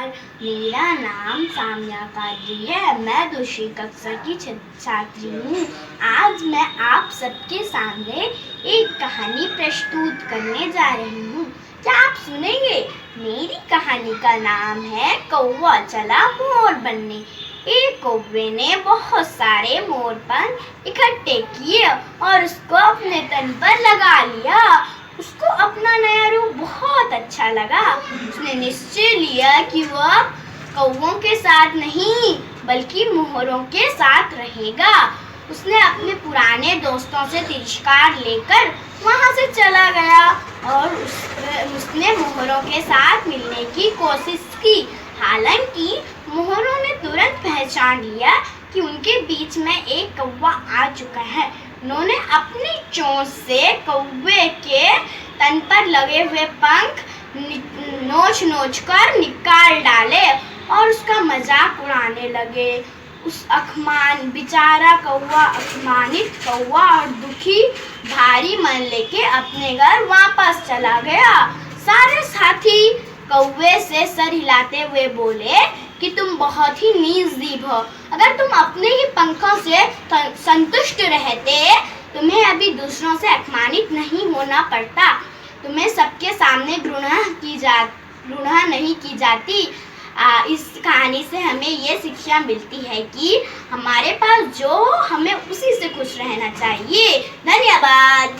नमस्कार, मेरा नाम साम्या कादरी है। मैं दूसरी कक्षा की छात्री हूँ। आज मैं आप सबके सामने एक कहानी प्रस्तुत करने जा रही हूँ। क्या आप सुनेंगे? मेरी कहानी का नाम है कौवा चला मोर बनने। एक कौवे ने बहुत सारे मोर पंख इकट्ठे किए और उसको अपने तन पर लगा लिया। उसको अपना नया रूप बहुत अच्छा लगा। उसने निश्चय लिया कि वह कौवों के साथ नहीं बल्कि मोहरों के साथ रहेगा। उसने अपने पुराने दोस्तों से तिरस्कार लेकर वहां से चला गया और उसने मोहरों के साथ मिलने की कोशिश की। हालांकि मोहरों ने तुरंत पहचान लिया कि उनके बीच में एक कौवा आ चुका है। उन्होंने अपनी चोंच से कौवे के तन पर लगे हुए पंख नोच कर निकाल डाले और उसका मजाक उड़ाने लगे। उस बेचारा कौवा, अपमानित कौवा और दुखी भारी मन लेके अपने घर वापस चला गया। सारे साथी कौवे से सर हिलाते हुए बोले कि तुम बहुत ही नीच जीव हो। अगर तुम अपने ही पंखों से संतुष्ट रहते, तुम्हें अभी दूसरों से अपमानित नहीं होना पड़ता। तुम्हें सबके सामने घृणा नहीं की जाती। इस कहानी से हमें ये शिक्षा मिलती है कि हमारे पास जो हमें उसी से खुश रहना चाहिए। धन्यवाद।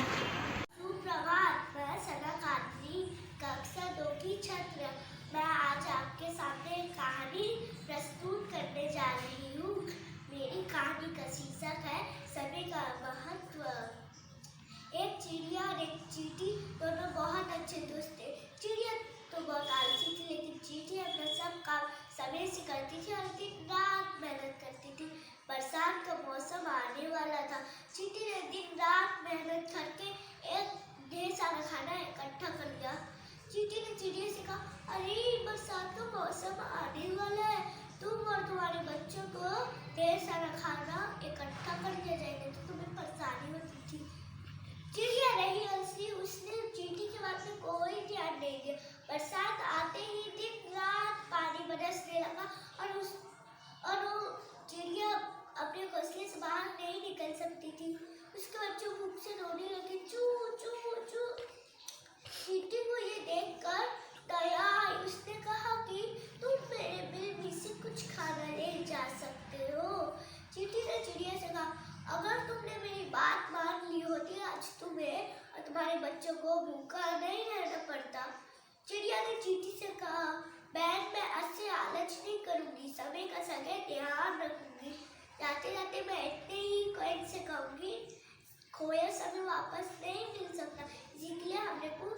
सुप्रभात, मैं सना कादरी कक्षा 2 की छात्र। मैं आज आपके सामने एक कहानी प्रस्तुत करने जा रही हूँ। मेरी कहानी का शीर्षक है समय का महत्व। एक चिड़िया और एक चींटी दोनों बहुत अच्छे दोस्त थे। चिड़िया तो बहुत आलसी थी, लेकिन चींटी अपना सब काम समय से करती थी और दिन रात मेहनत करती थी। बरसात का मौसम आने वाला था। चींटी ने दिन रात मेहनत करके एक ढेर सारा खाना इकट्ठा कर लिया। चींटी ने चिड़िया से कहा, अरे बरसात का मौसम आने वाला है, तुम और तुम्हारे बच्चों को ढेर सारा खाना इकट्ठा कर दिया जाएगा तो तुम्हें परेशानी होती थी। चिड़िया रही हंसी, उसने चींटी की बात में कोई ध्यान नहीं दिया। बरसात आते ही दिन रात पानी बरसने लगा और वो चिड़िया अपने घोंसले से बाहर नहीं निकल सकती थी। उसके बच्चे भूख से रोने लगे, चू चू चू। चींटी को ये देखकर दया आई। उसने कहा कि तुम मेरे बिल में से कुछ खाना ले जा सकते हो। चींटी ने चिड़िया से कहा, अगर तुमने मेरी बात मान ली होती आज तुम्हें और तुम्हारे बच्चों को भूखा नहीं रहना पड़ता। चिड़िया ने चींटी से कहा, बहन मैं ऐसे आलच नहीं करूंगी, समय का सदैव ध्यान रखूंगी। जाते जाते मैं इतने ही कॉइन से कहूंगी, खोया समय वापस नहीं मिल सकता, इसीलिए हमने को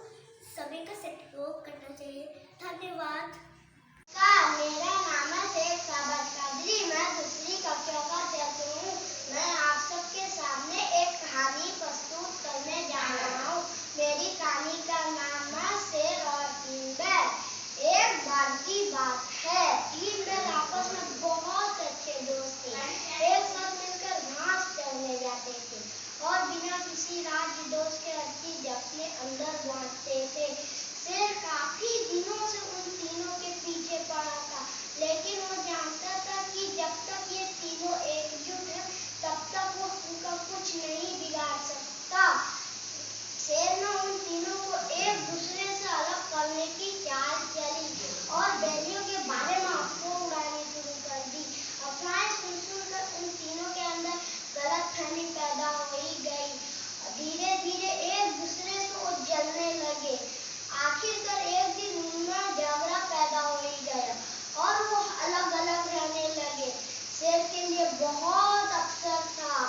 समय का सदुपयोग करना चाहिए। धन्यवाद। मेरा नाम है शेख साबर कादरी। मैं दूसरी कक्षा का छात्र हूँ। मैं आप सबके सामने एक कहानी प्रस्तुत करने जा रहा हूँ। मेरी कहानी का नाम है शेर और तीन बैल। एक बार की बात है, तीन बैल आपस में बहुत अच्छे दोस्त थे। एक साथ मिलकर घास चरने जाते थे और बिना किसी राज्य दोस्त के अच्छी अपने अंदर बांटते थे। शेर काफी दिनों से उन तीनों के पीछे पड़ा था, लेकिन वो जानता था कि जब तक ये तीनों एकजुट हैं, तब तक वो उनका कुछ नहीं बिगाड़ सकता। शेर ने उन तीनों को एक दूसरे से अलग करने की चाल चली और बैलियों के बारे में अफवाह उड़ानी शुरू कर दी। अफवाहें सुनकर उन तीनों के अंदर गलतफहमी पैदा हो गई। धीरे धीरे एक दूसरे से वो जलने लगे। आखिरकार एक दिन उनमें झगड़ा पैदा हो गया और वो अलग अलग रहने लगे। शेर के लिए बहुत अवसर था,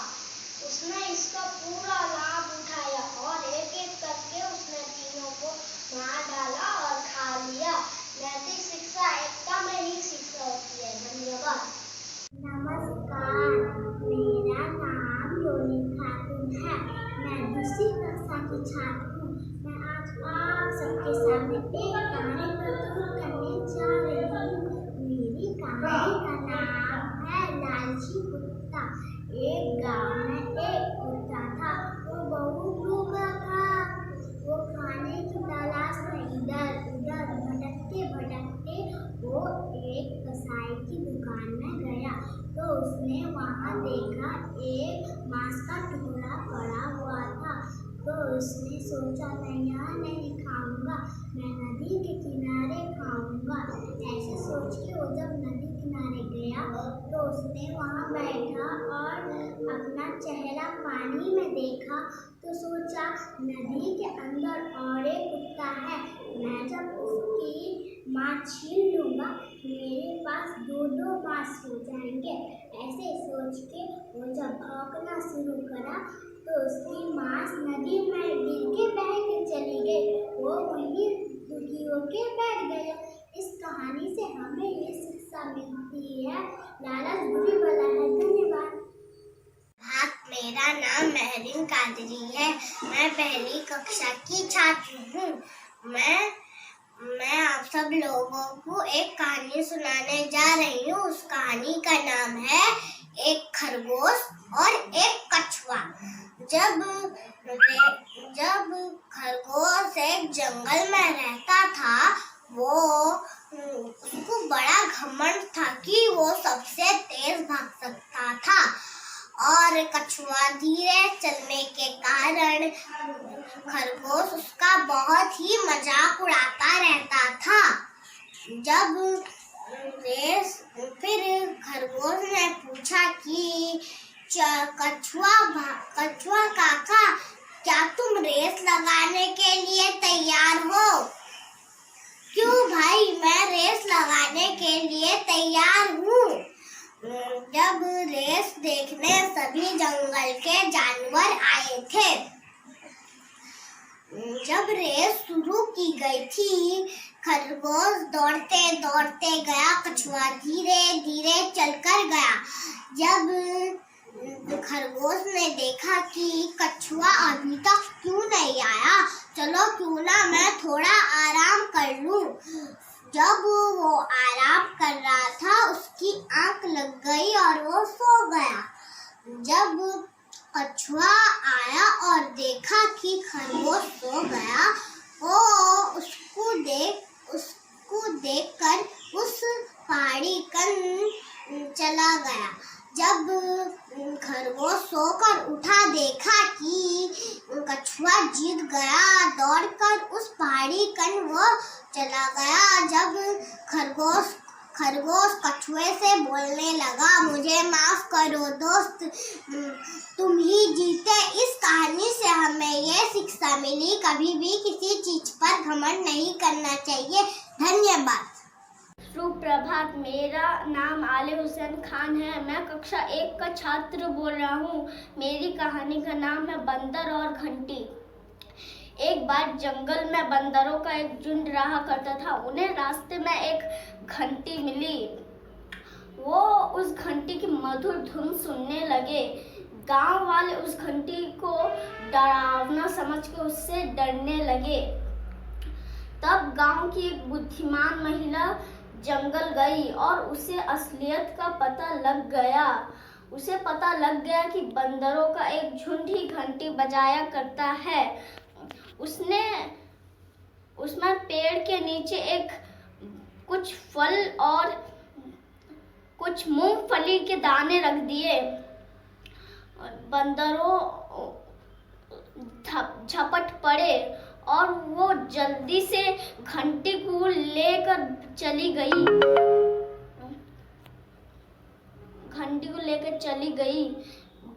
उसने इसका पूरा लाभ उठाया और एक एक करके उसने तीनों को मार डाला और खा लिया। नैतिक शिक्षा एकता में ही शिक्षा होती है। धन्यवाद। नमस्कार, मेरा नाम रोनी खातून है। मैं दूसरी कक्षा की छात्र हूँ। मैं आज आप सबके सामने एक कहानी प्रस्तुत करने जा रही हूँ। मेरी कहानी का नाम है लालची कुत्ता। एक गांव में एक कुत्ता था, वो बहुत भूखा था। वो खाने की तलाश में इधर उधर भटकते भटकते वो उसने वहाँ देखा एक मांस का टुकड़ा पड़ा हुआ था। तो उसने सोचा मैं यहाँ नहीं खाऊंगा, मैं नदी के किनारे खाऊंगा। ऐसे सोच के वो जब नदी किनारे गया तो उसने वहाँ बैठा और अपना चेहरा पानी में देखा। तो सोचा नदी के अंदर और एक कुत्ता है, मैं जब उसकी माँ छीन लूँगा मेरे पास दो दो मांस हो जाएंगे। ऐसे सोच के वो जब भौंकना शुरू करा तो उसकी मांस नदी में गिर के बह के चली गई। वो वहीं दुखी होके बैठ गया। इस कहानी से हमें ये शिक्षा मिलती है, लालच बुरी बला है। धन्यवाद। मेरा नाम महरीन कादरी है। मैं पहली कक्षा की छात्र हूँ। मैं आप सब लोगों को एक कहानी सुनाने जा रही हूँ। उस कहानी का नाम है एक खरगोश और एक कछुआ। जब खरगोश एक जंगल में रहता था, उसको बड़ा घमंड था कि वो सबसे तेज भाग सकता था और कछुआ धीरे चलने के कारण खरगोश उसका बहुत ही मजाक उड़ाता रहता था। फिर खरगोश ने पूछा कि कछुआ काका, क्या तुम रेस लगाने के लिए तैयार हो? क्यों भाई, मैं रेस लगाने के लिए तैयार हूँ। जब रेस देखने सभी जंगल के जानवर आए थे। जब रेस शुरू की गई थी, खरगोश दौड़ते दौड़ते गया, कछुआ धीरे धीरे चलकर गया। जब खरगोश ने देखा कि कछुआ अभी तक क्यों नहीं आया, चलो क्यों ना मैं थोड़ा आराम कर लूं। जब वो आराम कर रहा था, उसकी आंख लग गई और वो सो गया। जब कछुआ आया और देखा कि खरगोश सो गया, वो उसको देखकर उस पहाड़ी कन चला गया। जब खरगोश सोकर उठा, देखा कि कछुआ जीत गया। दौड़कर उस पहाड़ी कन वो चला गया। जब खरगोश कछुए से बोलने लगा, मुझे माफ करो दोस्त, तुम ही जीते। इस कहानी से हमें ये शिक्षा मिली, कभी भी किसी चीज पर घमंड नहीं करना चाहिए। धन्यवाद। सुप्रभात, मेरा नाम आले हुसैन खान है। मैं कक्षा 1 का छात्र बोल रहा हूँ। मेरी कहानी का नाम है बंदर और घंटी। एक बार जंगल में बंदरों का एक झुंड रहा करता था। उन्हें रास्ते में एक घंटी मिली। वो उस घंटी की मधुर धुन सुनने लगे। गांव वाले उस घंटी को डरावना समझ के उससे डरने लगे। तब गांव की एक बुद्धिमान महिला जंगल गई और उसे असलियत का पता लग गया। उसे पता लग गया कि बंदरों का एक झुंड ही घंटी बजाया करता है। उसमें पेड़ के नीचे कुछ फल और कुछ मूंगफली के दाने रख दिए। बंदरों झपट पड़े और वो जल्दी से घंटी को लेकर चली गई।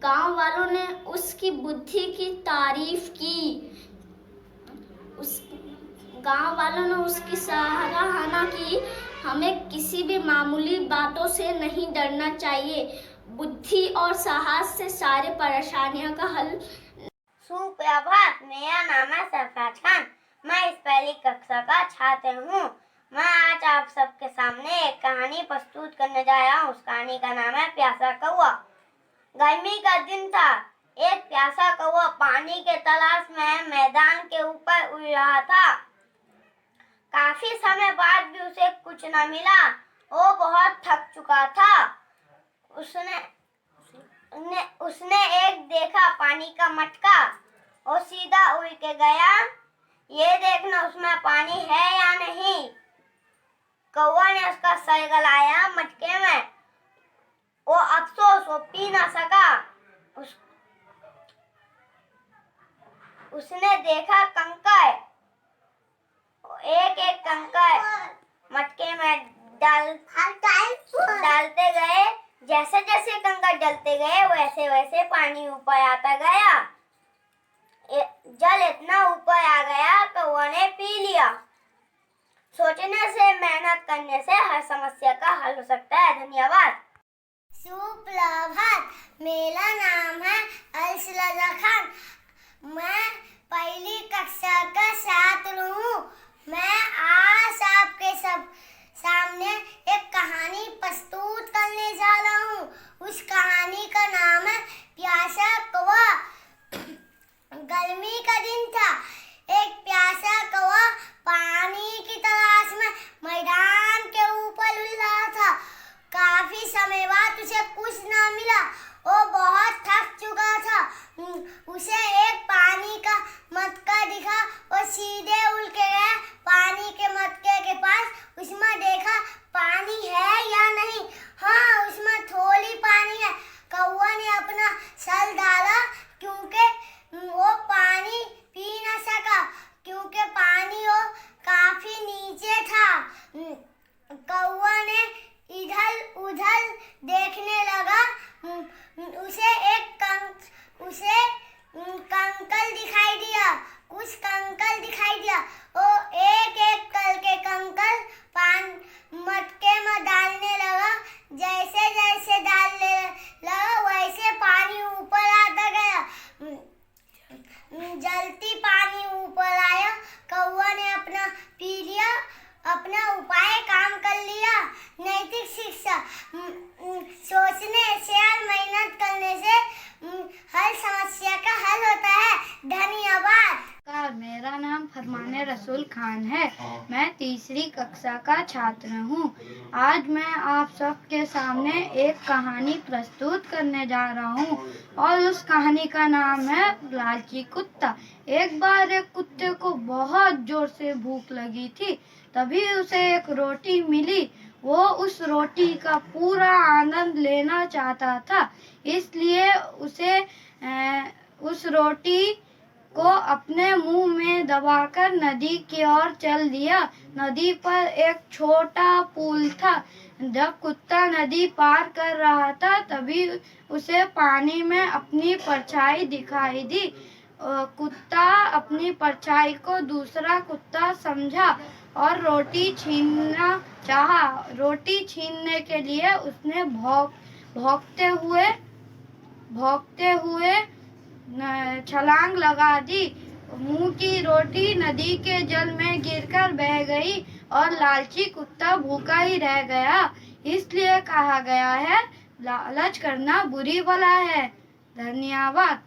गांव वालों ने उसकी बुद्धि की तारीफ की। गांव वालों ने उसकी सराहना की। हमें किसी भी मामूली बातों से नहीं डरना चाहिए। बुद्धि और साहस से सारे परेशानियों का हल। सुप्रभात, मेरा नाम है सरफराज खान। मैं इस पहली कक्षा का छात्र हूँ। मैं आज आप सबके सामने एक कहानी प्रस्तुत करने जा रहा हूँ। उस कहानी का नाम है प्यासा कौवा। गर्मी का दिन था। एक प्यासा कौवा पानी के तलाश में मैदान के ऊपर उड़ रहा था। काफी समय बाद भी उसे कुछ न मिला। वो बहुत थक चुका था। उसने एक देखा पानी का मटका। वो सीधा उड़ के गया, ये देखना उसमें पानी है या नहीं। कौवा ने उसका सर गलाया मटके में। वो अफसोस सो पी ना सका। उसने देखा कंकड़, एक एक कंकड़ मटके में डालते गए। जैसे जैसे कंकड़ डलते गए वैसे वैसे पानी ऊपर आता गया। जल इतना ऊपर आ गया तो उन्हें पी लिया। सोचने से, मेहनत करने से हर समस्या का हल हो सकता है। धन्यवाद। सुप्रभात, मेरा नाम है अर्शलजा खान। मैं पहली कक्षा का छात्र हूँ। मैं आज आपके सब सामने एक कहानी प्रस्तुत करने जा रहा हूँ। उस कहानी का नाम है प्यासा कौवा। गर्मी का दिन था। एक प्यासा कौवा पानी की तलाश में मैदान के ऊपर उड़ रहा था। काफी समय बाद उसे कुछ न मिला। वो बहुत थक चुका था। उसे एक पानी का मटका दिखा। वो सीधे उड़ के गया पानी के मटके के पास। उसमें देखा पानी है या नहीं। हाँ, उसमें थोड़ी पानी है। कौवा ने अपना सर डाला क्योंकि वो पानी पी न सका, क्योंकि पानी वो काफी नीचे था। कौवा ने इधर उधर देखने लगा। उसे कंकड़ दिखाई दिया। कुछ कंकड़ दिखाई दिया। वो एक एक करके कंकड़ मटके में डालने लगा। जैसे जैसे डालने लगा वैसे पानी ऊपर आता गया। जल्दी पानी ऊपर आया। कौवा ने अपना पी लिया। अपना उपाय काम कर लिया। नैतिक शिक्षा, सोचने से और मेहनत करने से हर समस्या का हल होता है। धन्यवाद। मेरा नाम फरमान रसूल खान है। मैं तीसरी कक्षा का छात्र हूँ। आज मैं आप सबके सामने एक कहानी प्रस्तुत करने जा रहा हूँ और उस कहानी का नाम है लालची कुत्ता। एक बार एक कुत्ते को बहुत जोर से भूख लगी थी। तभी उसे एक रोटी मिली। वो उस रोटी का पूरा आनंद लेना चाहता था, इसलिए उसे उस रोटी को अपने मुंह में दबाकर नदी की ओर चल दिया। नदी पर एक छोटा पुल था। जब कुत्ता नदी पार कर रहा था तभी उसे पानी में अपनी परछाई दिखाई दी। कुत्ता अपनी परछाई को दूसरा कुत्ता समझा और रोटी छीनना चाहा। रोटी छीनने के लिए उसने भौंकते हुए छलांग लगा दी। मुंह की रोटी नदी के जल में गिरकर बह गई और लालची कुत्ता भूखा ही रह गया। इसलिए कहा गया है, लालच करना बुरी बला है। धन्यवाद।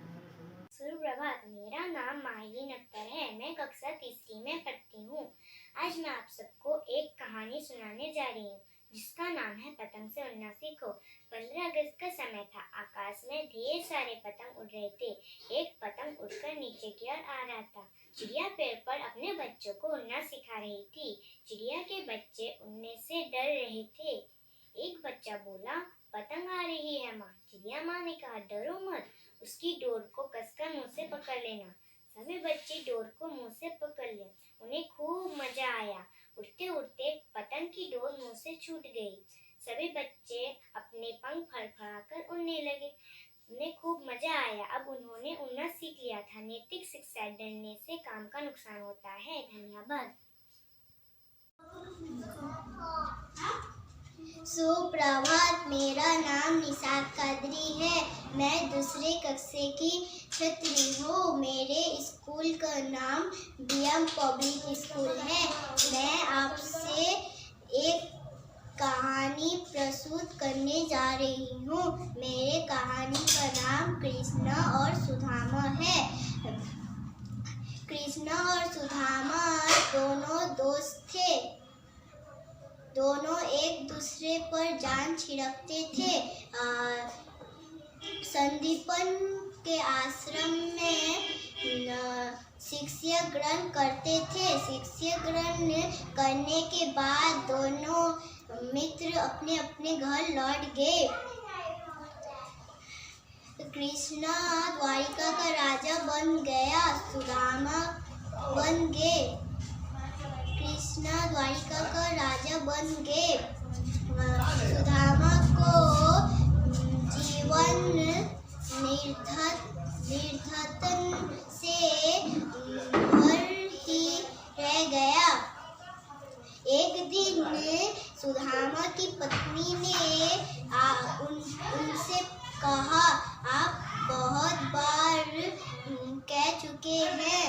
सुप्रभात, मेरा नाम माहिलीन अख्तर है। मैं कक्षा तीसरी में पढ़ती हूँ। आज मैं आप सबको एक कहानी सुनाने जा रही हूँ जिसका नाम है पतंग से उड़ना सीखो। 15 अगस्त का समय था। आकाश में ढेर सारे पतंग उड़ रहे थे। एक पतंग उड़कर नीचे की ओर आ रहा था। चिड़िया पेड़ पर अपने बच्चों को उड़ना सिखा रही थी। चिड़िया के बच्चे उड़ने से डर रहे थे। एक बच्चा बोला, पतंग आ रही है माँ। चिड़िया माँ ने कहा, डरो मत, उसकी डोर को कसकर मुंह से पकड़ लेना। सभी बच्चे डोर को मुंह से पकड़ लिया। उन्हें खूब मजा आया। उड़ते उड़ते पतंग की डोर मुंह से छूट गई। सभी बच्चे अपने पंख फड़फड़ाकर उड़ने लगे। उन्हें खूब मजा आया। अब उन्होंने उड़ना सीख लिया था। नैतिक शिक्षा, डरने से काम का नुकसान होता है। धन्यवाद। सुप्रभात, मेरा नाम निसार कादरी है। मैं दूसरे कक्षा की छात्री हूँ। मेरे स्कूल का नाम बीएम पब्लिक स्कूल है। मैं आपसे एक कहानी प्रस्तुत करने जा रही हूँ। मेरे कहानी का नाम कृष्णा और सुदामा है। कृष्णा और सुदामा दोनों दोस्त थे। दोनों एक दूसरे पर जान छिड़कते थे। संदीपन के आश्रम में शिक्षा ग्रहण करते थे। शिक्षा ग्रहण करने के बाद दोनों मित्र अपने अपने घर लौट गए। कृष्ण द्वारिका का राजा बन गया, सुदामा बन गए। कृष्ण द्वारिका का राजा बन गए। सुदामा को जीवन निर्धन से भर ही रह गया। एक दिन सुदामा की पत्नी ने उनसे कहा, आप बहुत बार कह चुके हैं,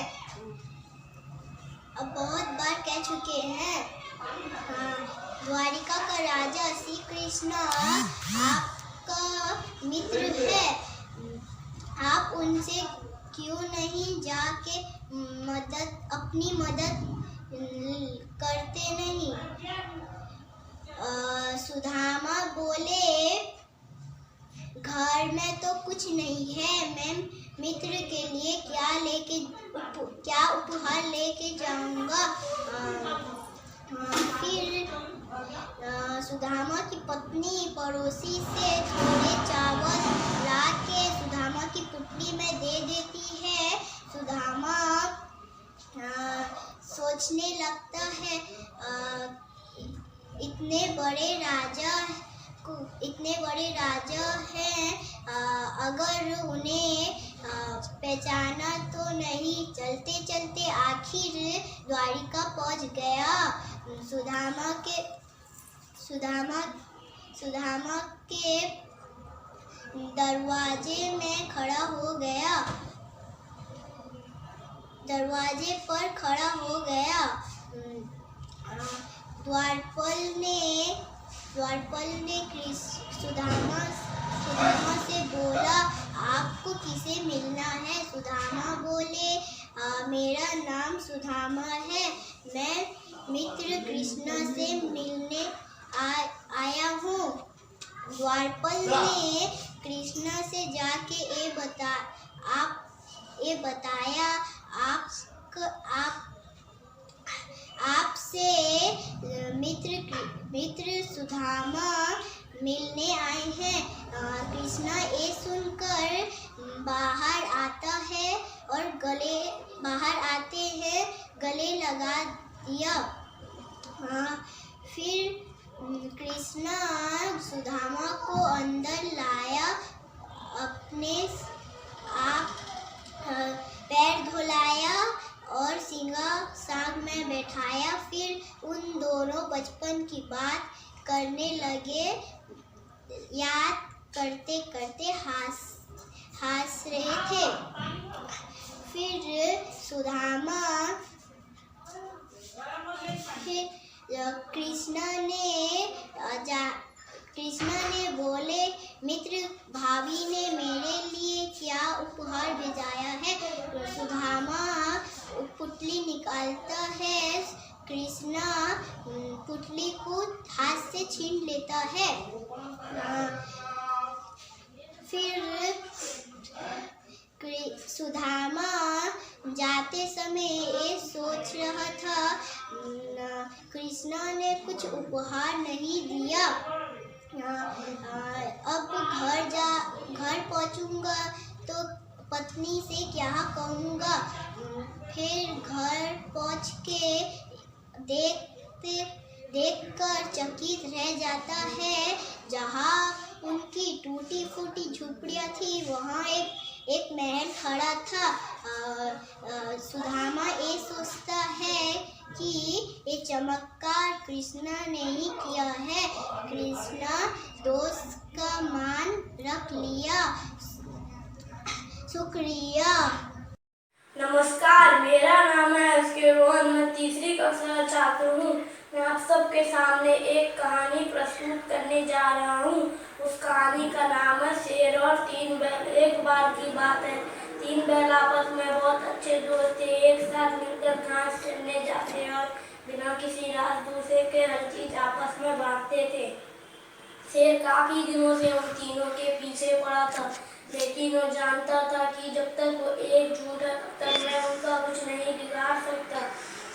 द्वारिका का राजा श्री कृष्ण आपका मित्र है, आप उनसे क्यों नहीं जाके अपनी मदद करते नहीं। सुदामा बोले, घर में तो कुछ नहीं है, मैं मित्र के लिए क्या उपहार लेके जाऊंगा। फिर सुदामा की पत्नी पड़ोसी से थोड़े चावल ला के सुदामा की पुतली में दे देती है। सुदामा सोचने लगता है, इतने बड़े राजा हैं, अगर उन्हें पहचाना तो नहीं। चलते चलते आखिर द्वारिका पहुंच गया। सुदामा के दरवाजे पर खड़ा हो गया। द्वारपाल ने सुदामा से बोला, आपको किसे मिलना है। सुदामा बोले, मेरा नाम सुदामा है, मैं मित्र कृष्ण से मिलने आया हूँ। द्वारपाल ने कृष्ण से जाके ये बताया, आपसे मित्र सुदामा मिलने आए हैं। कृष्ण ये सुनकर बाहर आते हैं गले लगा दिया। फिर कृष्ण सुदामा को अंदर लाया, अपने आप पैर धुलाया और सिंहासन में बैठाया। फिर उन दोनों बचपन की बात करने लगे। याद करते करते हंस रहे थे। फिर कृष्ण ने बोले, मित्र भाभी ने मेरे लिए क्या उपहार भेजाया है। सुदामा पुतली निकालता है। कृष्ण पुतली को हाथ से छीन लेता है। फिर सुदामा जाते समय ये सोच रहा था, कृष्ण ने कुछ उपहार नहीं दिया। अब घर पहुंचूंगा तो पत्नी से क्या कहूँगा। फिर घर पहुंच के देखकर चकित रह जाता है। जहाँ उनकी टूटी फूटी झुपड़ियाँ थी, वहाँ एक महल खड़ा था। सुदामा ये सोचता है कि ये चमत्कार कृष्ण ने ही किया है। कृष्ण दोस्त का मान रख लिया। शुक्रिया। नमस्कार, मेरा नाम है एसके रोहन। मैं तीसरी कक्षा का छात्र हूँ। मैं आप सबके सामने एक कहानी प्रस्तुत करने जा रहा हूँ। उस कहानी का नाम है शेर और तीन बैल। एक बार की बात है, तीन बैल आपस में बहुत अच्छे दोस्त थे। एक साथ मिलकर घास चरने जाते और बिना किसी रास दूसरे के हर चीज आपस में बांटते थे। शेर काफी दिनों से उन तीनों के पीछे पड़ा था, लेकिन वो जानता था कि जब तक वो एकजुट है तब तक मैं उनका कुछ नहीं बिगाड़ सकता।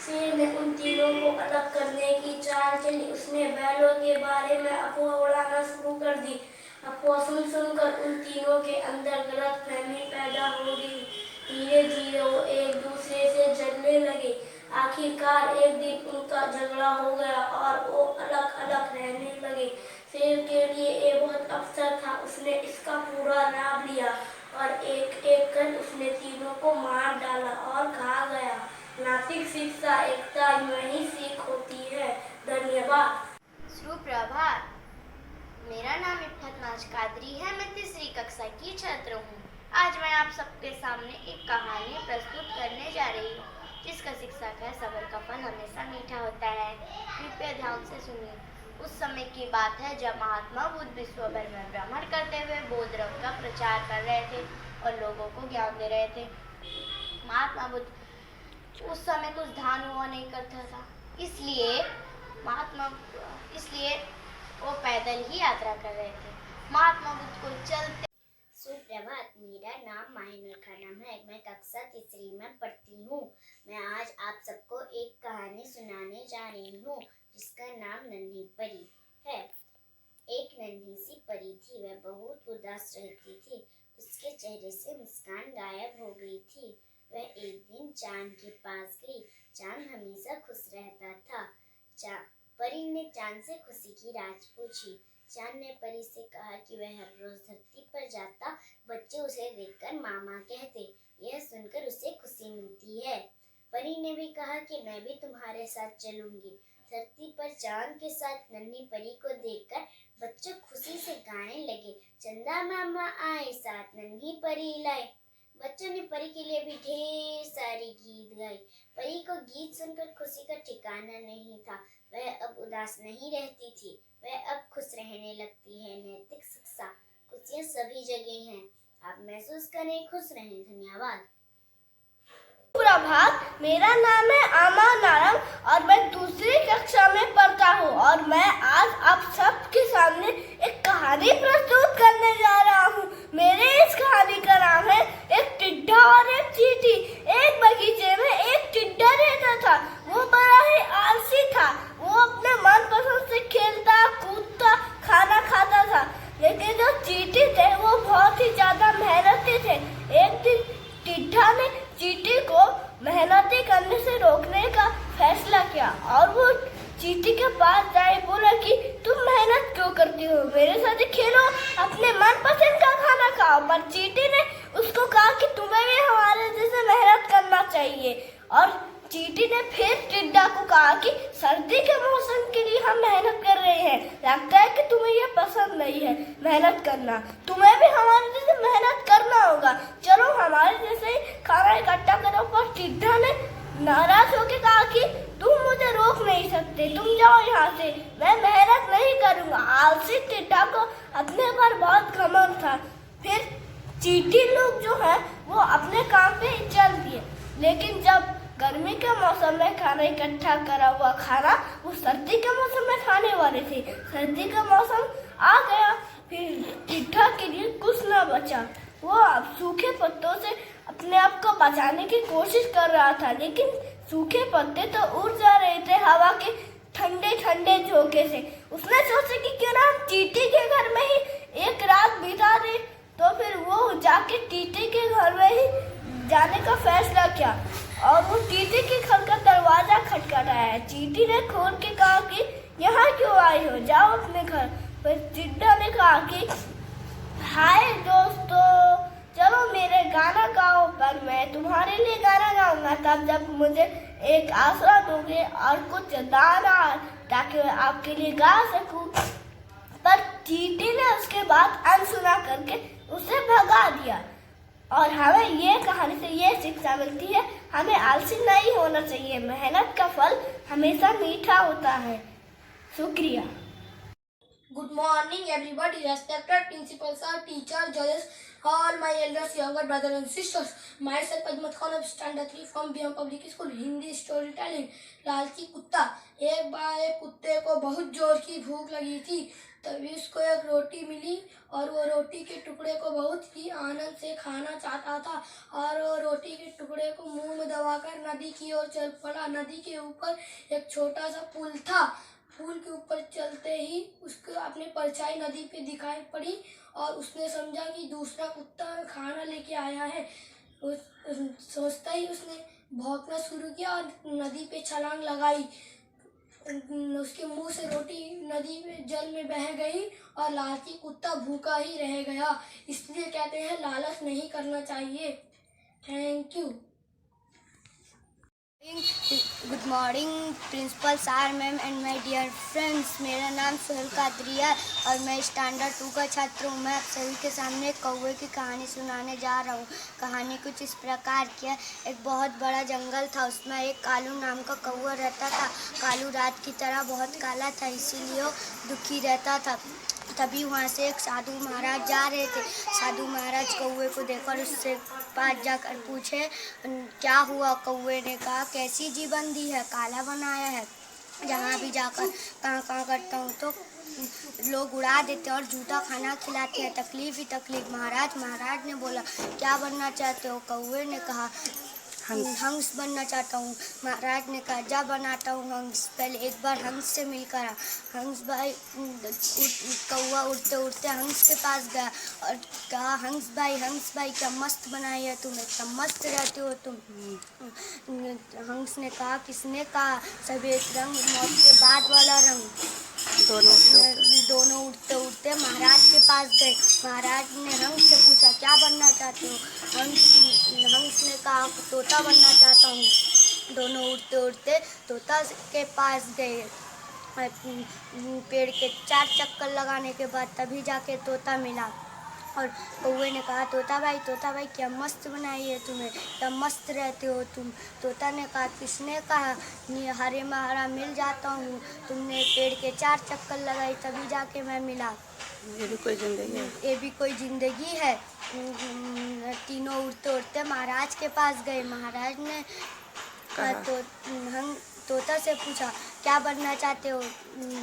शेर ने उन तीनों को अलग करने की चाल चली। उसने बैलों के बारे में अफवाह उड़ाना शुरू कर दी। अफवाह सुन सुनकर उन तीनों के अंदर गलतफहमी पैदा हो गई। धीरे धीरे वो एक दूसरे से जलने लगे। आखिरकार एक दिन उनका झगड़ा हो गया और वो अलग अलग रहने लगे। शेर के लिए ये बहुत अवसर था। उसने इसका पूरा लाभ लिया और एक एक कर उसने तीनों को मार डाला और खा गया। नैतिक शिक्षा एकता में ही सीख होती है। धन्यवाद। सुप्रभात, मेरा नाम इफ़त नाज कादरी है। मैं तीसरी कक्षा की छात्र हूँ। आज मैं आप सबके सामने एक कहानी प्रस्तुत करने जा रही हूँ जिसका शीर्षक है सब्र का फल हमेशा मीठा होता है। कृपया ध्यान से सुनिए। उस समय की बात है जब महात्मा बुद्ध विश्व भर में भ्रमण करते हुए बौद्ध धर्म का प्रचार कर रहे थे और लोगों को ज्ञान दे रहे थे। महात्मा बुद्ध उस समय कुछ धान हुआ नहीं करता था, इसलिए वो पैदल ही यात्रा कर रहे थे। महात्मा बुद्ध को चलते। सुप्रभात, मेरा नाम माहिनुर खानम है। मैं कक्षा तीसरी में पढ़ती हूँ। मैं आज आप सबको एक कहानी सुनाने जा रही हूँ जिसका नाम नन्ही परी है। एक नन्ही सी परी थी। वह बहुत उदास रहती थी। उसके चेहरे से मुस्कान गायब हो गई थी। वह एक दिन चांद के पास गई। चांद हमेशा खुश रहता था। परी ने चांद से खुशी की राज पूछी। चांद ने परी से कहा कि वह हर रोज धरती पर जाता, बच्चे उसे देखकर मामा कहते। यह सुनकर उसे खुशी मिलती है। परी ने भी कहा कि मैं भी तुम्हारे साथ चलूंगी। धरती पर चांद के साथ नन्ही परी को देखकर बच्चे खुशी से गाने लगे। चंदा मामा आए साथ नन्ही परी लाए। बच्चों ने परी के लिए भी ढेर सारी गीत गाए। परी को गीत सुनकर खुशी का ठिकाना नहीं था। वह अब उदास नहीं रहती थी। वह अब खुश रहने लगती है। नैतिक शिक्षा, खुशियाँ सभी जगह हैं। आप महसूस करें, खुश रहें। धन्यवाद। प्रभात, मेरा नाम है आमा नारंग और मैं दूसरी कक्षा में पढ़ता हूँ और मैं आज आप सबके सामने एक कहानी प्रस्तुत करने जा रहा हूँ। मेरे इस कहानी का नाम है एक टिड्डा और एक चींटी। एक बगीचे में एक टिड्डा रहता था। वो बड़ा ही आलसी था। वो अपने मनपसंद से खेलता, कूदता, खाना खाता था। लेकिन जो चींटी थे वो बहुत ही ज्यादा मेहनती थे। एक दिन टिड्डा ने चींटी को मेहनती करने से रोकने का फैसला किया और वो चींटी के पास जाए बोला कि तुम मेहनत क्यों करती हो, मेरे साथ खेलो, अपने मनपसंद का खाना खाओ। पर चींटी ने उसको कहा कि तुम्हें भी हमारे जैसे मेहनत करना चाहिए। और चींटी ने फिर टिड्डा को कहा कि सर्दी के मौसम के लिए हम मेहनत कर रहे हैं, लगता है कि तुम्हें ये पसंद नहीं है मेहनत करना, तुम्हें भी हमारे जैसे मेहनत करना होगा, चलो हमारे जैसे खाना इकट्ठा करो। पर टिड्डा ने नाराज होकर कहा कि तुम मुझे रोक नहीं सकते, तुम जाओ यहाँ से, मैं मेहनत नहीं करूँगा। आलसी टिड्डा को अपने पर बहुत घमंड था। फिर चींटी लोग जो है वो अपने काम पे चल दिए। लेकिन जब गर्मी के मौसम में खाना इकट्ठा करा हुआ खाना वो सर्दी के मौसम में खाने वाले थे। सर्दी का मौसम आ गया, फिर टिड्डा के लिए कुछ न बचा। वो अब सूखे पत्तों से अपने आप को बचाने की कोशिश कर रहा था, लेकिन सूखे पत्ते तो उड़ जा रहे थे हवा के ठंडे ठंडे झोंके से। उसने सोचा कि क्यों ना हम चींटी के घर में ही एक रात बिता दे। तो फिर वो जाके चींटी के घर में ही जाने का फैसला किया और वो चींटी के घर का दरवाजा खटखटाया। चींटी ने खोल के कहा कि यहाँ क्यों आई हो, जाओ अपने घर। फिर टिड्डा ने कहा कि हाय दोस्तों, चलो मेरे गाना गाओ। पर मैं तुम्हारे लिए गाना गाऊंगा तब जब मुझे एक आसरा दोगे और कुछ दाना, ताकि मैं आपके लिए गा सकूं। पर चींटी ने उसके बाद अनसुना करके उसे भगा दिया। और हमें ये कहानी से ये शिक्षा मिलती है, हमें आलसी नहीं होना चाहिए, मेहनत का फल हमेशा मीठा होता है। शुक्रिया। Good morning everybody, respected principal sir, teacher, judges all my elders, younger brothers and sisters. Myself Ajmat Khan of Standard 3 from BM Public School. Hindi story telling. लालची कुत्ता। एक बार एक कुत्ते को बहुत जोर की भूख लगी थी, तभी उसको एक रोटी मिली और वो रोटी के टुकड़े को बहुत ही आनंद से खाना चाहता था और वो रोटी के टुकड़े को मुंह में दबाकर नदी की ओर चल पड़ा। नदी के ऊपर एक छोटा सा पुल था। पुल के ऊपर चलते ही उसको अपनी परछाई नदी पे दिखाई पड़ी और उसने समझा कि दूसरा कुत्ता खाना लेके आया है। सोचता ही उसने भौंकना शुरू किया और नदी पे छलांग लगाई। उसके मुंह से रोटी नदी में जल में बह गई और लालची कुत्ता भूखा ही रह गया। इसलिए कहते हैं लालच नहीं करना चाहिए। Thank you. Good morning principal sir ma'am and my dear friends. मेरा नाम सोहेल कादरी है और मैं स्टैंडर्ड 2 का छात्र हूँ। मैं आप सभी के सामने एक कौवे की कहानी सुनाने जा रहा हूँ। कहानी कुछ इस प्रकार की है। एक बहुत बड़ा जंगल था, उसमें एक कालू नाम का कौवा रहता था। कालू रात की तरह बहुत काला था, इसीलिए वो दुखी रहता था। तभी वहाँ से एक साधु महाराज जा रहे थे। साधु महाराज कौवे को देखकर उससे पास जाकर पूछे, क्या हुआ? कौवे ने कहा, कैसी जीवन दी है, काला बनाया है। जहाँ भी जाकर कहाँ करता हूँ तो लोग उड़ा देते और जूता खाना खिलाते हैं, तकलीफ ही तकलीफ। महाराज ने बोला, क्या बनना चाहते हो? कौवे ने कहा, हंस बनना चाहता हूँ। महाराज ने कहा, जा बनाता हूँ हंस, पहले एक बार हंस से मिलकर आ। हंस भाई कौवा उड़ते उड़ते हंस के पास गया और कहा, हंस भाई क्या मस्त बनाई है तुमने, क्या मस्त रहते हो तुम। हंस ने कहा, किसने कहा? सफेद रंग मौत के बाद वाला रंग। दोनों उड़ते उड़ते महाराज के पास गए। महाराज ने हंस से पूछा, क्या बनना चाहते हो? हंस ने कहा, तोता बनना चाहता हूँ। दोनों उड़ते उड़ते तोता के पास गए। पेड़ के 4 चक्कर लगाने के बाद तभी जाके तोता मिला और कौवे ने कहा, तोता भाई क्या मस्त बनाई है तुम्हें, क्या मस्त रहते हो तुम। तोता ने कहा, किसने कहा? हरे में हरा मिल जाता हूँ, तुमने पेड़ के 4 चक्कर लगाई तभी जाके मैं मिला। ये भी कोई जिंदगी है। तीनों उड़ते उड़ते महाराज के पास गए। महाराज ने तोता से पूछा, क्या बनना चाहते हो?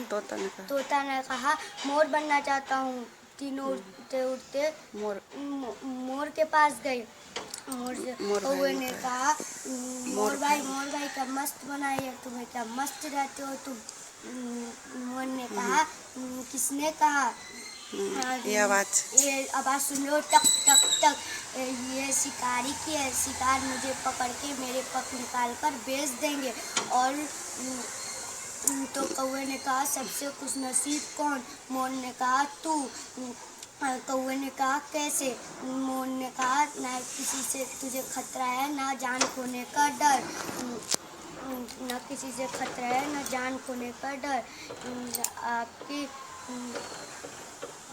तोता ने कहा, मोर बनना चाहता हूँ। तीनों उड़ते उड़ते मोर के पास गए। कौवे ने कहा, मोर भाई क्या मस्त बनाई है तुम्हें, क्या मस्त रहते हो तुम। मोर ने कहा, किसने कहा? ये आवाज सुन लो, टक टक टक। ये शिकारी की है, शिकार मुझे पकड़ के मेरे पग निकाल कर बेच देंगे। और तो कौवे ने कहा, सबसे खुश नसीब कौन? मोर ने कहा, तू। कौवे ने कहा, कैसे? मोर ने कहा, ना किसी से तुझे खतरा है, ना जान खोने का डर। ना किसी से खतरा है, ना जान खोने का डर। आपकी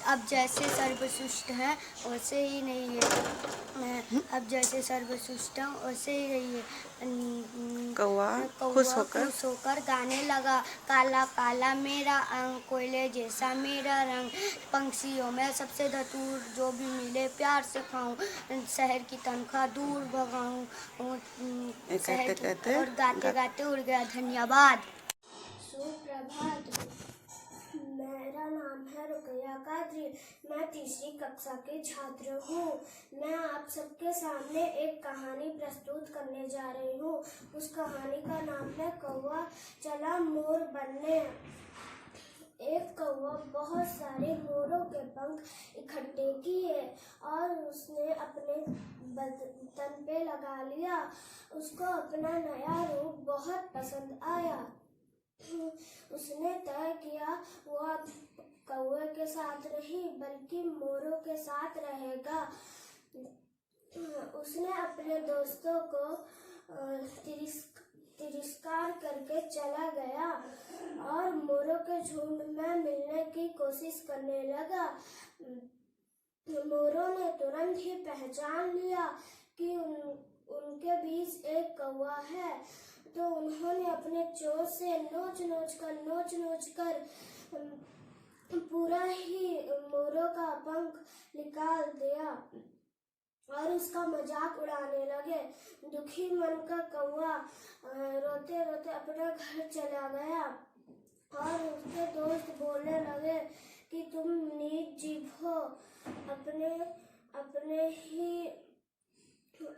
अब जैसे सर्वसुष्ट हैं वैसे ही नहीं है। अब जैसे सर्वसुष्ट हूँ वैसे ही नहीं है। कौवा खुश होकर गाने लगा, काला काला मेरा अंग, कोयले जैसा मेरा रंग। पंछियों में सबसे धतूर, जो भी मिले प्यार से खाऊं, शहर की तनख्वाह दूर भगाऊं। और गाते गाते उड़ गया। धन्यवाद। सुप्रभात। मेरा नाम है रुकैया कादरी। मैं तीसरी कक्षा की छात्र हूँ। मैं आप सबके सामने एक कहानी प्रस्तुत करने जा रही हूँ। उस कहानी का नाम है कौवा चला मोर बनने। एक कौवा बहुत सारे मोरों के पंख इकट्ठे किए और उसने अपने बदन पे लगा लिया। उसको अपना नया रूप बहुत पसंद आया। उसने तय किया वो अब कौवे के साथ नहीं बल्कि मोरों के साथ रहेगा। उसने अपने दोस्तों को तिरस्कार करके चला गया और मोरों के झुंड में मिलने की कोशिश करने लगा। मोरों ने तुरंत ही पहचान लिया कि उनके बीच एक कौवा है, तो उन्होंने अपने चोंच से नोच नोच कर पूरा ही मोरों का पंख निकाल दिया और उसका मजाक उड़ाने लगे। दुखी मन का कौवा रोते रोते अपना घर चला गया और उसके दोस्त बोलने लगे कि तुम नीच जीव हो,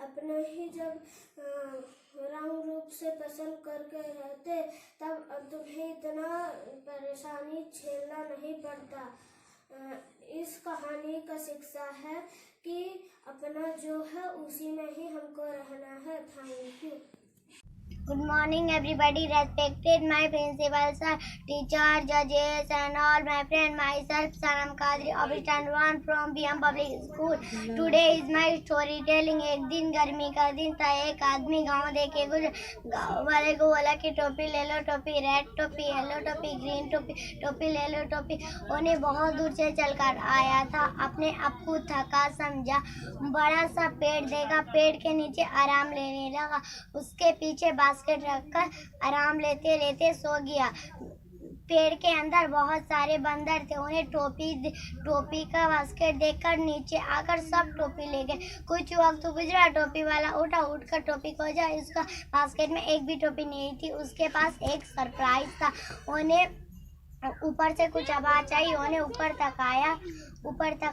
अपने ही जब रंग रूप से पसंद करके रहते तब तुम्हें इतना परेशानी झेलना नहीं पड़ता। इस कहानी का शिक्षा है कि अपना जो है उसी में ही हमको रहना है। Thank you. Good morning, everybody. Respected my principal sir, teacher, judges, and all my friends. Myself, Sanam Kadri of Standard 1 from BM Public School. Today is my storytelling. एक दिन गर्मी का दिन था। एक आदमी गांव देखे गुजर। गांव वाले को बोला कि टोपी ले लो, टोपी रेड टोपी, येलो टोपी, ग्रीन टोपी, टोपी ले लो टोपी। उन्हें बहुत दूर से चलकर आया था। अपने आप को थका समझा। बड़ा सा पेड़ देखा, पेड़ के नीचे आराम लेने लगा। उसके पीछे बास्केट रखकर आराम लेते लेते सो गया। पेड़ के अंदर बहुत सारे बंदर थे। उन्हें टोपी का बास्केट देखकर नीचे आकर सब टोपी ले गए। कुछ वक्त गुजरा, टोपी वाला उठकर टोपी खोजा। उसका बास्केट में एक भी टोपी नहीं थी। उसके पास एक सरप्राइज था। उन्हें ऊपर से कुछ आवाज आई। उन्हें ऊपर तक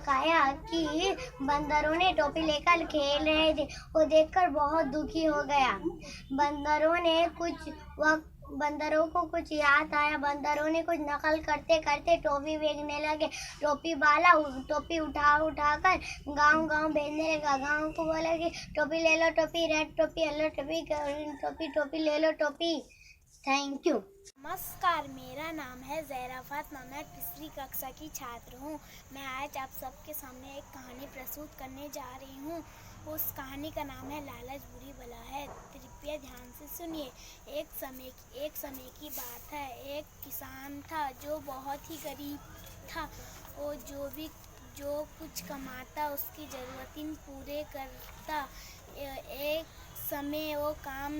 आया कि बंदरों ने टोपी लेकर खेल रहे थे। वो देखकर बहुत दुखी हो गया। बंदरों को कुछ याद आया। बंदरों ने कुछ नकल करते करते टोपी बेचने लगे। टोपी वाला टोपी उठाकर गांव भेजने लगा। गांव को बोला कि टोपी ले लो टोपी, रेड टोपी, येलो टोपी, ग्रीन टोपी, टोपी ले लो टोपी। Thank you. नमस्कार, मेरा नाम है ज़हरा फातिमा। मैं तीसरी कक्षा की छात्र हूँ। मैं आज आप सबके सामने एक कहानी प्रस्तुत करने जा रही हूँ। उस कहानी का नाम है लालच बुरी बला है। कृपया ध्यान से सुनिए। एक समय की बात है। एक किसान था जो बहुत ही गरीब था। वो जो कुछ कमाता उसकी ज़रूरतें पूरे करता। एक समय वो काम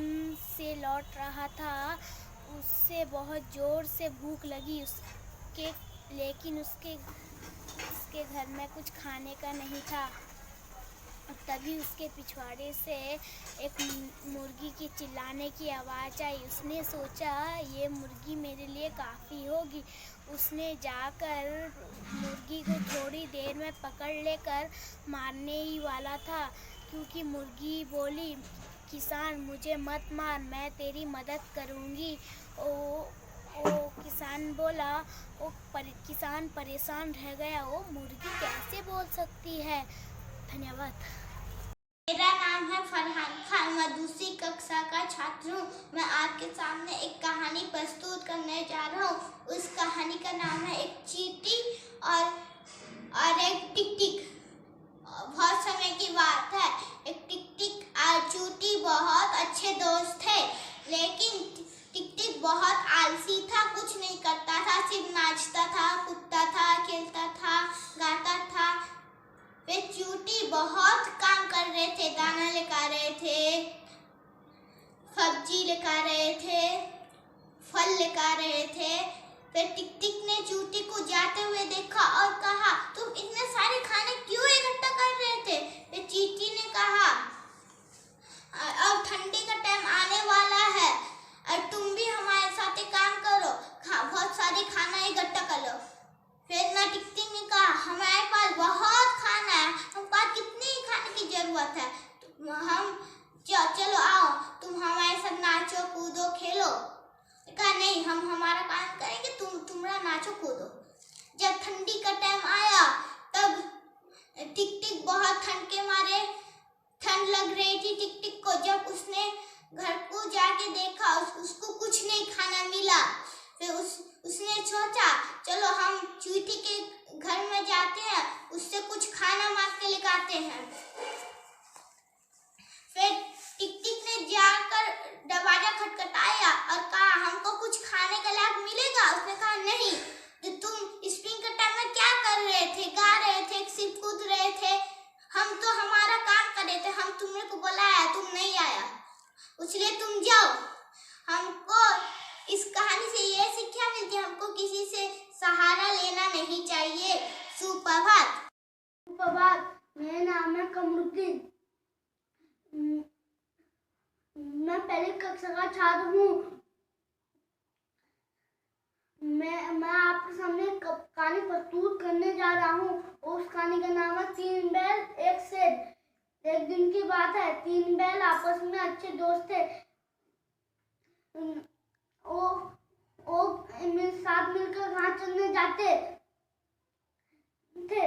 से लौट रहा था। उससे बहुत ज़ोर से भूख लगी लेकिन उसके घर में कुछ खाने का नहीं था। तभी उसके पिछवाड़े से एक मुर्गी की चिल्लाने की आवाज़ आई। उसने सोचा ये मुर्गी मेरे लिए काफ़ी होगी। उसने जाकर मुर्गी को थोड़ी देर में पकड़ लेकर मारने ही वाला था, क्योंकि मुर्गी बोली, किसान मुझे मत मार, मैं तेरी मदद करूँगी। किसान बोला। किसान परेशान रह गया। वो मुर्गी कैसे बोल सकती है। धन्यवाद। मेरा नाम है फरहान खान। मैं दूसरी कक्षा का छात्र हूँ। मैं आपके सामने एक कहानी प्रस्तुत करने जा रहा हूँ। उस कहानी का नाम है एक चींटी और एक टिक-टिक। बहुत समय की बात है। एक टिक-टिक और चींटी बहुत अच्छे दोस्त थे, लेकिन टिक-टिक बहुत आलसी था, कुछ नहीं करता था, सिर्फ नाचता था, कूदता था, खेलता था, गाता था। वे चींटी बहुत काम कर रहे थे। दाना लेकर रहे थे, सब्जी लेकर रहे थे, फल लेकर रहे थे। फिर टिक-टिक ने चींटी को जाते हुए देखा और कहा, तुम इतने सारे खाने क्यों इकट्ठा कर रहे थे। फिर चींटी ने कहा, अब ठंडी का टाइम आने वाला है और तुम भी हमारे साथ काम करो, बहुत सारे खाना इकट्ठा कर लो। फिर ना टिक-टिक ने कहा, हमारे पास बहुत खाना है, हमारे पास कितनी खाने की जरूरत है, चलो आओ, तुम हमारे साथ नाचो, कूदो, खेलो। कहा नहीं, हम हमारा काम करेंगे, तुम्हारा नाचो कूदो। जब ठंडी का टाइम आया तब टिक-टिक बहुत ठंड के मारे, ठंड लग रही थी टिक-टिक को। जब उसने घर को जाके देखा, उसको कुछ नहीं खाना मिला। फिर उसने सोचा, चलो हम चींटी के घर में जाते हैं, उससे कुछ खाना मांग के लेकर आते हैं। फिर टिक-टिक ने जाकर दरवाजा खटखटाया और कहा, हमको कुछ खाने का लायक मिलेगा। उसने कहा नहीं, तो तुम स्प्रिंग के टाइम में क्या कर रहे थे, गा रहे थे, सिर्फ कूद रहे थे, हम तो हमारा काम कर रहे थे, हम तुमने को बुलाया, तुम नहीं आया, इसलिए तुम जाओ। हमको इस कहानी से ये शिक्षा मिलती है, हमको किसी से सहारा लेना नहीं चाहिए। सुपर। सुप्रभात। सुप्रभात, मेरा नाम है कमरुद्दीन। मैं पहली कक्षा का छात्र हूँ। मैं आपके सामने एक कहानी प्रस्तुत करने जा रहा हूँ। उस कहानी का नाम है तीन बैल एक शेर। एक दिन की बात है, तीन बैल आपस में अच्छे दोस्त थे। वो साथ मिलकर घास चरने जाते थे।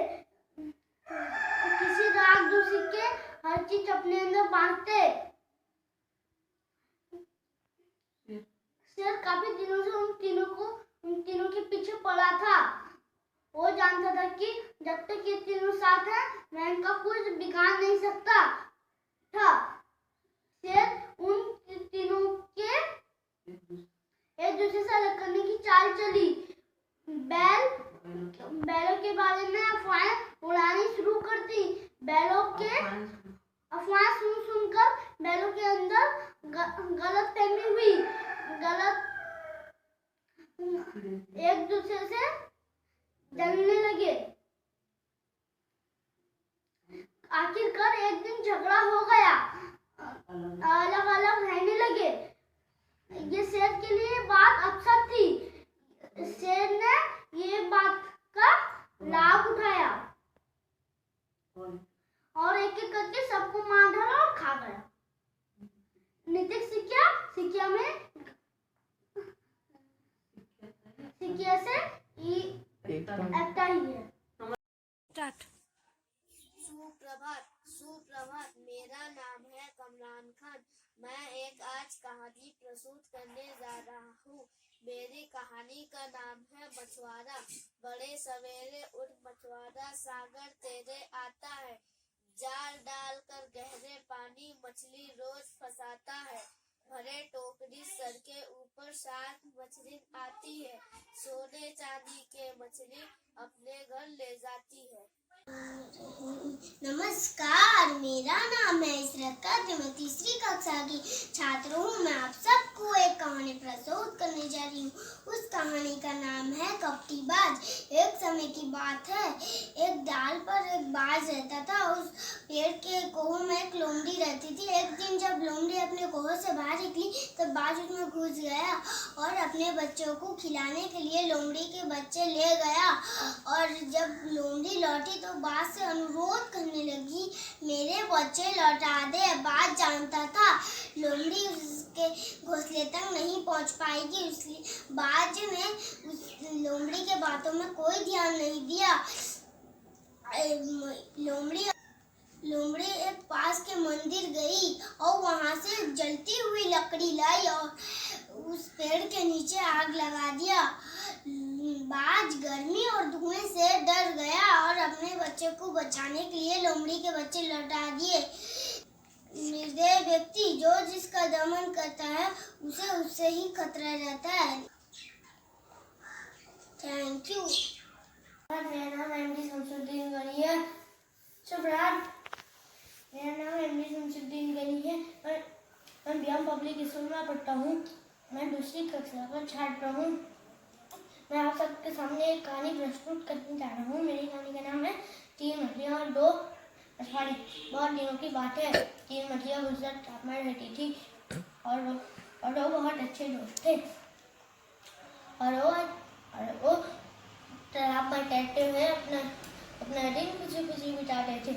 किसी राग दूसरी के हर चीज अपने अंदर बांटते। शेर काफी दिनों से उन तीनों के पीछे पड़ा था। वो जानता था कि जब तक ये तीनों साथ हैं, मैं इनका कुछ बिगाड़ नहीं सकता था। शेर उन तीनों के एक दूसरे से अलग करने की चाल चली। बैलों के बारे में अफवाहें उड़ानी शुरू कर दी। बैलों के अफवाहें सुनकर बैलों के अंदर गलतफहमी हुई। एक दूसरे से जलने लगे। आखिरकार एक दिन झगड़ा हो गया। अलग अलग रहने लगे। ये शेर के लिए बात अफसर थी। शेर ने ये बात का लाभ उठाया और एक एक करके सबको मार डाला और खा गया। नैतिक सिक्किया से एकता ही है। सुप्रभात, मेरा नाम है कमरान खान। मैं एक आज कहानी प्रस्तुत करने जा रहा हूँ। मेरी कहानी का नाम है मछुआरा। बड़े सवेरे उठ मछुआरा सागर तेरे आता है। जाल डालकर गहरे पानी मछली रोज फंसाता है। भरे टोकरी सर के ऊपर 7 मछली आती है। सोने चांदी के मछली अपने घर ले जाती है। नमस्कार, मेरा नाम है इशरत कादरी। मैं तीसरी कक्षा की छात्र हूँ। मैं आप सबको एक कहानी प्रस्तुत करने जा रही हूँ। उस कहानी का नाम है कपटीबाज। एक समय की बात है, एक डाल पर एक बाज रहता था। उस पेड़ के कोह में एक लोमड़ी रहती थी। एक दिन जब लोमड़ी अपने कोह से बाहर निकली तब बाज उसमें घुस गया और अपने बच्चों को खिलाने के लिए लोमड़ी के बच्चे ले गया। और जब लोमड़ी लौटी तो बाज से अनुरोध करने लगी, मेरे बच्चे लौटा दे। बाज जानता था लोमड़ी उसके घोंसले तक नहीं पहुंच पाएगी, इसलिए बाज ने उस लोमड़ी के बातों में कोई ध्यान नहीं दिया। लोमड़ी एक पास के मंदिर गई और वहां से जलती हुई लकड़ी लाई और उस पेड़ के नीचे आग लगा दिया। बाज गर्मी और धुएं से डर गया और अपने बच्चे को बचाने के लिए लोमड़ी के बच्चे लौटा दिए। निर्दय व्यक्ति जो जिसका दमन करता है उसे उससे ही खतरा रहता है। Thank you. मेरा नाम एमडी शमसुद्दीन गनी है। सुप्रभात, मेरा नाम एमडी शमसुद्दीन गनी है। मैं बिहार पब्लिक स्कूल में पढ़ता हूँ। मैं दूसरी कक्षा का छात्र हूँ। मैं आप सबके सामने एक कहानी प्रस्तुत करने जा रहा हूँ। मेरी कहानी का नाम है 3 मछलियाँ और 2 मछुआरे। बहुत दिनों की बात है। 3 मछलियाँ गुजरात ताप में रहती थी और वो बहुत अच्छे दोस्त थे। और वो तालाब में तैरते हुए अपना दिन खुशी बिताते थे।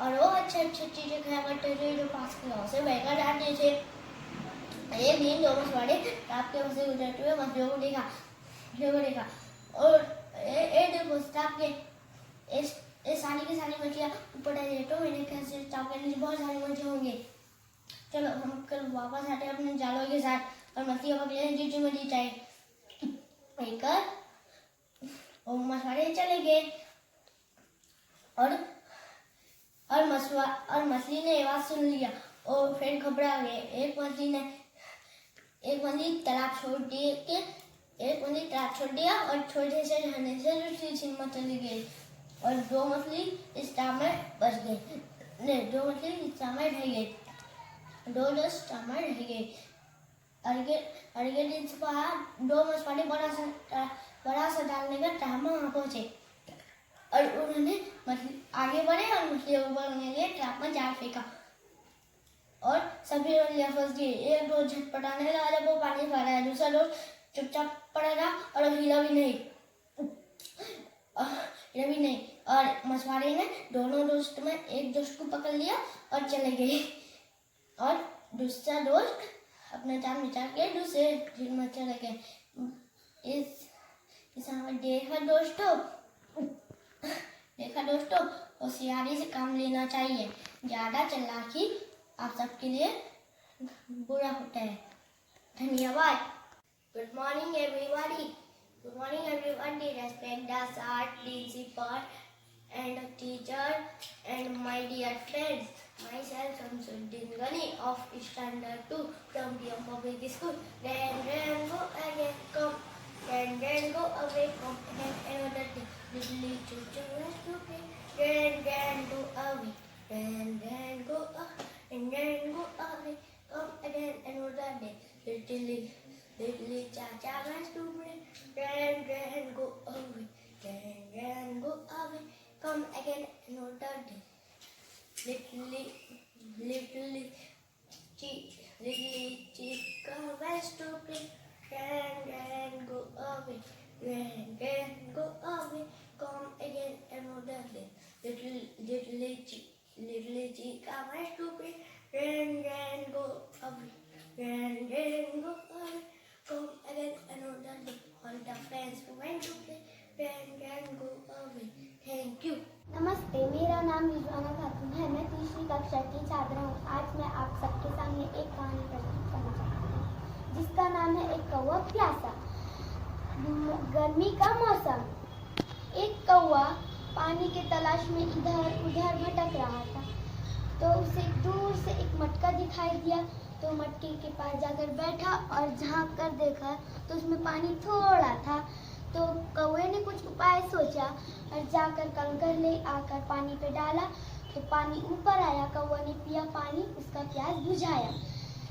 और वो अच्छे चीजें खाया करते थे जो पास के गाँव से बहकर जाते थे। एक दिन 2 मछुआरे तालाब के पास से गुजरते हुए मछलियों को देखा और देखो तालाब के सारी की सारी मछलियाँ ऊपर आ तो मेरे ख्याल से तालाब के नीचे बहुत सारी मछलियाँ होंगी। चलो हम कल वापस आते हैं अपने जालों के साथ और मछलियाँ पकड़ने जितनी मछली चाहिए। और मछुआरे चले गए और मछली ने आवाज सुन लिया और फिर घबरा गए। एक मछली तालाब छोड़ दिया और छोटे से रहने से दूसरी झील में चली गई और 2 मछली इस तालाब में बच गई। 2 मछली इस तालाब में रह गई। 2 तालाब में रह गई। अगले दिन सुबह 2 मछुआरे बड़ा सा डाल लेकर तालाब में वहाँ पहुंचे। और उन्होंने आगे बढ़े और मछलियों को पकड़ने के लिए ट्रैप में जाल फेंका और सभी मछलियां फंस गई। एक दोस्त झटपटाने लगा जब वो पानी भर रहा है, दूसरा दोस्त चुपचाप पड़ा रहा और हिला भी नहीं और मछुआरे ने दोनों दोस्त में एक दोस्त को पकड़ लिया और चले गए और दूसरा दोस्त अपना जान बचा के दूसरे झील में चले गए। इस हमें देखा दोस्तों होशियारी से काम लेना चाहिए। ज़्यादा चालाकी आप सबके लिए बुरा होता है। धन्यवाद। Good morning everybody. Good morning everybody. Respect the sir, principal and teacher and my dear friends. Myself Shamsuddin Ghani of Standard 2 from PM Public School. Then go again, come. Then go away, come again another day. Little children has to play. Then go away. Then go away. And then go away, come again another day. Little cha-cha has to play. Then go away. Then go away, come again another day. Little chica has to play. Then go away. Then go away, come again another day. Little chica has to play. Then go away. Then go away, come again another day. All the friends who went to play. Then go away. Thank you. नमस्ते, मेरा नाम रिजवाना खातून है। मैं तीसरी कक्षा की छात्रा हूँ। आज मैं आप सबके सामने एक कहानी प्रस्तुत करना चाहती हूँ जिसका नाम है एक कौवा प्यासा। गर्मी का मौसम। एक कौवा पानी के तलाश में इधर उधर भटक रहा था तो उसे दूर से एक मटका दिखाई दिया तो मटके के पास जाकर बैठा और झांक कर देखा तो उसमें पानी थोड़ा था। तो कौवे ने कुछ उपाय सोचा और जाकर कंकर ले आकर पानी पे डाला तो पानी ऊपर आया। कौवा ने पिया पानी, उसका प्यास बुझाया।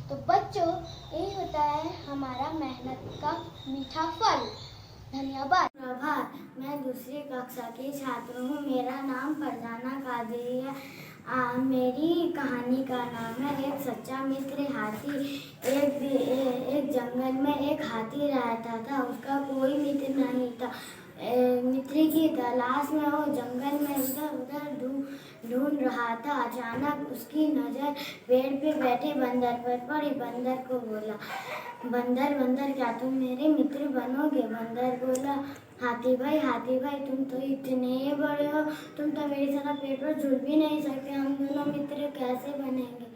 तो बच्चों, यही होता है हमारा मेहनत का मीठा फल। धन्यवाद। प्रभात। मैं दूसरी कक्षा की छात्र हूँ। मेरा नाम फरजाना कादरी है। मेरी कहानी का नाम है एक सच्चा मित्र हाथी। एक जंगल में एक हाथी रहता था। उसका कोई मित्र नहीं था। मित्र की तलाश में वो जंगल में इधर उधर ढूंढ रहा था। अचानक उसकी नज़र पेड़ पे बैठे बंदर पर पड़ी। बंदर को बोला, बंदर क्या तुम मेरे मित्र बनोगे? बंदर बोला, हाथी भाई तुम तो इतने बड़े हो, तुम तो मेरी तरह पेड़ पर झूल भी नहीं सकते, हम दोनों मित्र कैसे बनेंगे?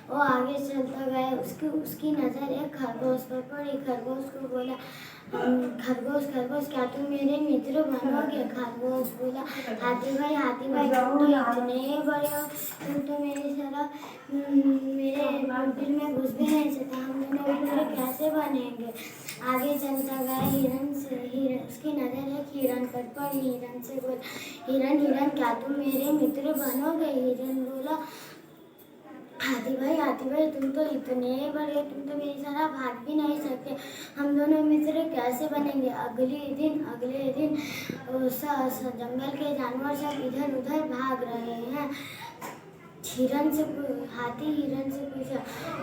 वो आगे चलता गया। उसकी नज़र एक खरगोश पर पड़ी। खरगोश को बोला, खरगोश क्या तुम मेरे मित्र बनोगे? खरगोश बोला, हाथी भाई तुम तो इतने बड़े हो, तुम तो मेरी तरह मेरे दिल में घुस भी नहीं सकते, हम दोनों मित्र कैसे बनेंगे? आगे चलता गया। उसकी नज़र एक हिरन पर पड़ी। हिरन से बोला, हिरन क्या तुम मेरे मित्र बनोगे? हिरन बोला, हाथी भाई तुम तो इतने बड़े, तुम तो मेरी तरह भाग भी नहीं सकते, हम दोनों मित्र कैसे बनेंगे? अगले दिन जंगल के जानवर सब इधर उधर भाग रहे हैं। हाथी हिरन से पूछा,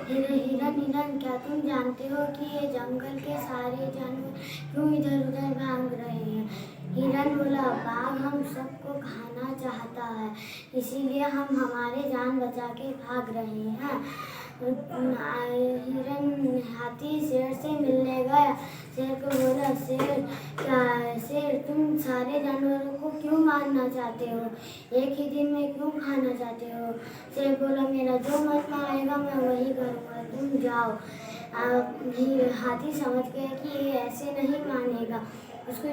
हिरन क्या तुम जानते हो कि ये जंगल के सारे जानवर क्यों इधर उधर भाग रहे हैं? हिरन बोला, बाघ हम सबको खाना चाहता है, इसीलिए हम हमारे जान बचा के भाग रहे हैं। हिरन हाथी शेर से मिलने गया। शेर को बोला, शेर तुम सारे जानवरों को क्यों मारना चाहते हो? एक ही दिन में क्यों खाना चाहते हो? शेर बोला, मेरा जो मन में आएगा मैं वही करूँगा, तुम जाओ। हाथी समझ गया कि ये ऐसे नहीं मानेगा। उसको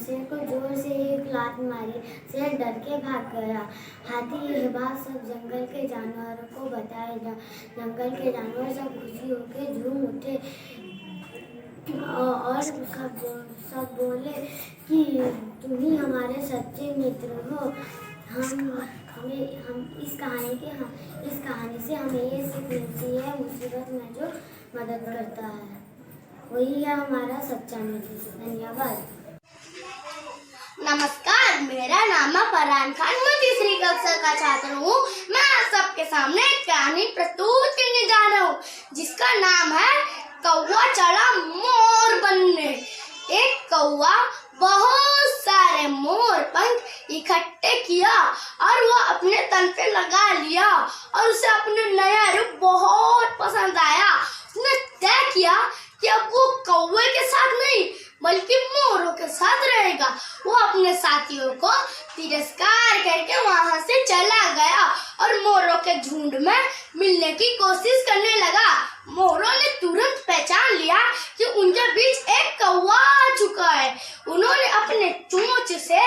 शेर को जोर से एक लात मारी। शेर डर के भाग गया। हाथी यह बात सब जंगल के जानवरों को बताए। जंगल के जानवर सब खुशी होकर झूम उठे और सब बोले कि तुम ही हमारे सच्चे मित्र हो। हम इस कहानी से हमें ये सीख मिलती है, मुसीबत में जो मदद करता है वही है हमारा सच्चा मित्र। धन्यवाद। नमस्कार, सुप्रभात, मेरा नाम है फरहान खान, मैं तीसरी कक्षा का छात्र हूँ। मैं आप सबके सामने एक कहानी प्रस्तुत करने जा रहा हूँ जिसका नाम है कौवा चढ़ा मोर बनने। एक कौवा बहुत सारे मोर पंख इकट्ठे किया और वो अपने तन पे लगा लिया और उसे अपने नया रूप बहुत पसंद आया। उसने तय किया कि अब वो कौवे के साथ नहीं बल्कि मोरों के साथ रहेगा। वो अपने साथियों को तिरस्कार करके वहां से चला गया और मोरों के झुंड में मिलने की कोशिश करने लगा। मोरों ने तुरंत पहचान लिया कि उनके बीच एक कौवा आ चुका है। उन्होंने अपने चोंच से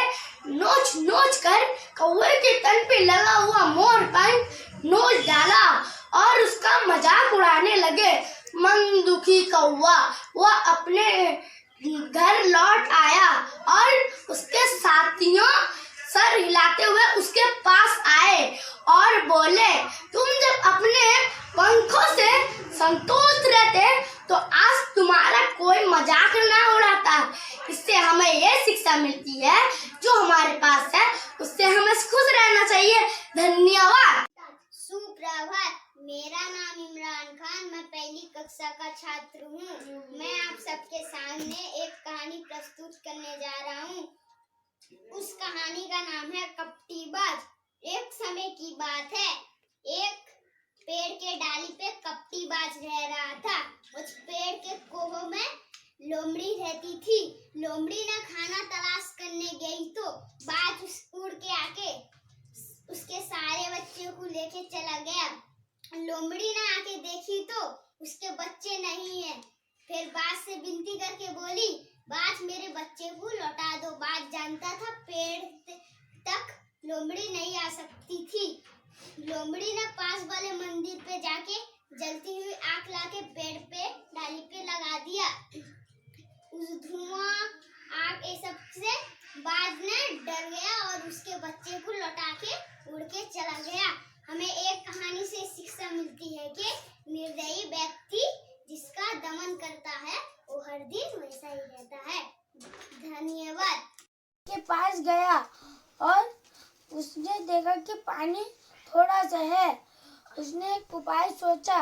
नोच नोच कर कौवे के तन पे लगा हुआ मोर पंख नोच डाला और उसका मजाक उड़ाने लगे। मन दुखी कौवा वह अपने घर लौट आया और उसके साथियों सर हिलाते हुए उसके पास आए और बोले, तुम जब अपने पंखों से संतुष्ट रहते तो आज तुम्हारा कोई मजाक ना उड़ाता। इससे हमें यह शिक्षा मिलती है जो हमारे पास है उससे हमें खुश रहना चाहिए। धन्यवाद। सुप्रभात, मेरा नाम इमरान खान, मैं पहली कक्षा का छात्र हूँ। मैं आप सबके सामने एक कहानी प्रस्तुत करने जा रहा हूँ। उस कहानी का नाम है कपटीबाज। एक समय की बात है, एक पेड़ के डाली पे कपटीबाज रह रहा था। उस पेड़ के कोह में लोमड़ी रहती थी। लोमड़ी ने खाना तलाश करने गई तो बाज उड़ के आके उसके सारे बच्चों को लेके चला गया। लोमड़ी ने आके देखी तो उसके बच्चे नहीं है। फिर बाज से विनती करके बोली, बाज मेरे बच्चे को लौटा दो। बाज जानता था पेड़ तक लोमड़ी नहीं आ सकती थी। लोमड़ी ने पास वाले मंदिर पे जाके जलती हुई आग लाके पेड़ पे डाली पे लगा दिया। उस धुआं आग ये सब से बाज ने डर गया और उसके बच्चे को लौटा के उड़ के चला गया। हमें एक कहानी से शिक्षा मिलती है कि निर्दयी व्यक्ति जिसका दमन करता है वो हर दिन वैसा ही रहता है। धन्यवाद। के पास गया और उसने देखा कि पानी थोड़ा सा है। उसने एक उपाय सोचा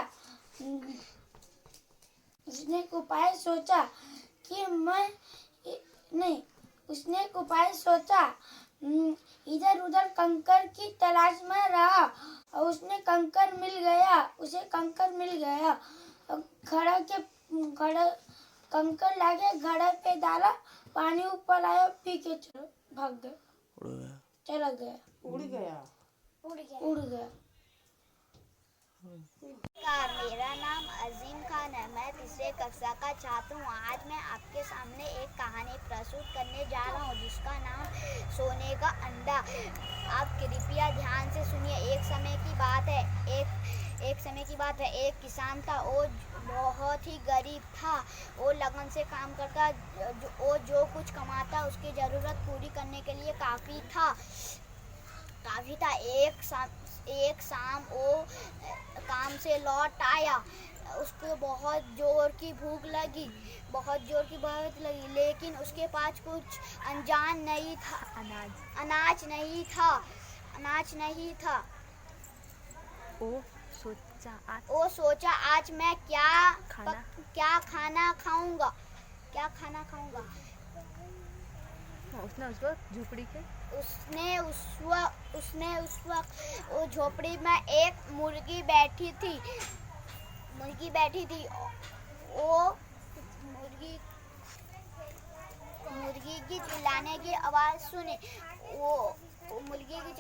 इधर उधर कंकर की तलाश में रहा और उसने कंकर मिल गया। कंकर लाके घड़े पे डाला, पानी ऊपर आया, पी के भाग गया, चला गया, उड़ गया। मेरा नाम अजीम खान है, मैं तीसरे कक्षा का छात्र हूँ। आज मैं आपके सामने एक कहानी प्रस्तुत करने जा रहा हूँ जिसका नाम सोने का अंडा। आप कृपया ध्यान से सुनिए। एक समय की बात है, एक किसान था। वो बहुत ही गरीब था। वो लगन से काम करता, वो जो कुछ कमाता उसकी ज़रूरत पूरी करने के लिए काफ़ी था। एक शाम वो काम से लौट आया। उसको बहुत जोर की भूख लगी, लेकिन उसके पास कुछ अनाज नहीं था। वो सोचा आज मैं क्या खाना खाऊंगा। उसने उस वक्त वो झोपड़ी में एक मुर्गी बैठी थी। वो मुर्गी की चिल्लाने की आवाज़ सुनी। वो मुर्गी की